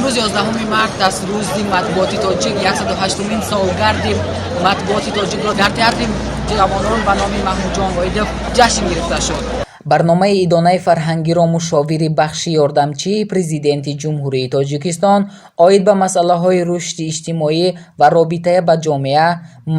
امروز 11 март даст рӯзи матбуоти тоҷик 108-мин солгарди матбуоти тоҷик ро дар театри ҷавонон ба номи Маҳмудҷон Воидов ҷашн гирифта шуд. барномаи идонаи фарҳангиро мушовири бахши ёрдамчии президенти ҷумҳурии Тоҷикистон оид ба масъалаҳои рушди иҷтимоӣ ва робитая ба ҷомеа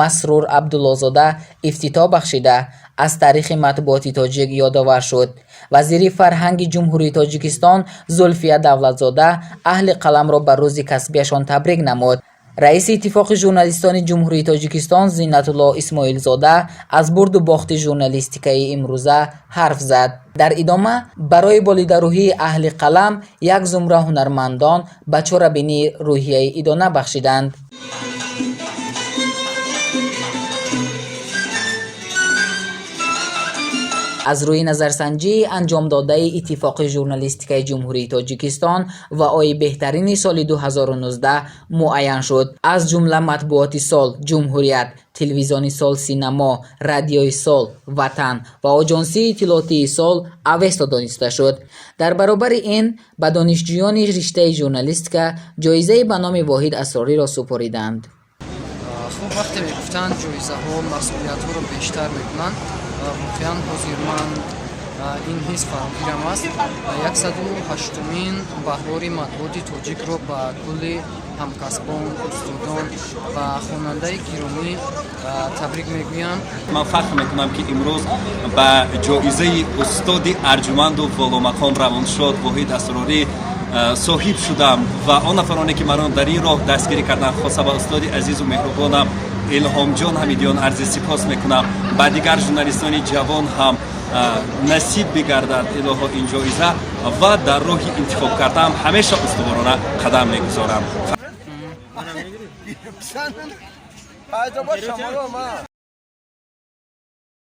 Масрур Абдуллозода ифтитоҳ бахшида аз таърихи матбуоти тоҷик ёдовар шуд. вазири фарҳанги ҷумҳурии Тоҷикистон Зулфия Давлатзода аҳли қаламро ба рӯзи касбияшон табрик намуд. раиси иттифоқи журналистони ҷумҳурии Тоҷикистон Зиннатулло Исмоилзода аз бурду бохти журналистикаи имрӯза ҳарф зад. дар идома барои болидарӯҳии аҳли қалам як зумра ҳунармандон ба чорабинии рӯҳияи идона бахшиданд. аз рӯи назарсанҷии анҷомдодаи иттифоқи журналистикаи ҷумҳурии Тоҷикистон ва ои беҳтарини соли 2019 муайян шуд. аз ҷумла матбуоти сол Ҷумҳурият, телевизиони сол Синамо, радиои сол Ватан ва оҷонсии иттилоотии сол Авесто дониста шуд. дар баробари ин ба донишҷӯёни риштаи журналистика ҷоизаи ба номи Воҳид Асрориро супориданд. хуб вақте мегуфтанд ҷоизаҳо масъулиятҳоро бештар мекунанд, воқеан ҳозир ман ин ҳис фарогирам аст. 108-мин баҳрори матбуоти тоҷикро ба кулли ҳамкасбон, устодон ва хонандаи гиромӣ табрик мегӯям. ман фахр мекунам ки имрӯз ба ҷоизаи устоди арҷуманду воломақом равоншод Воҳид Асрорӣ соҳиб шудам ва он нафароне ки маро дар ин роҳ дастгирӣ карданд, хоса ба устоди азизу меҳрубонам Илҳомҷон Ҳамидиён арзи сипос мекунам. ба дигар журналистони ҷавон ҳам насиб бигардад илоҳо ин ҷоиза ва дар роҳи интихоб кардаам ҳамеша устуворона қадам мегузорам.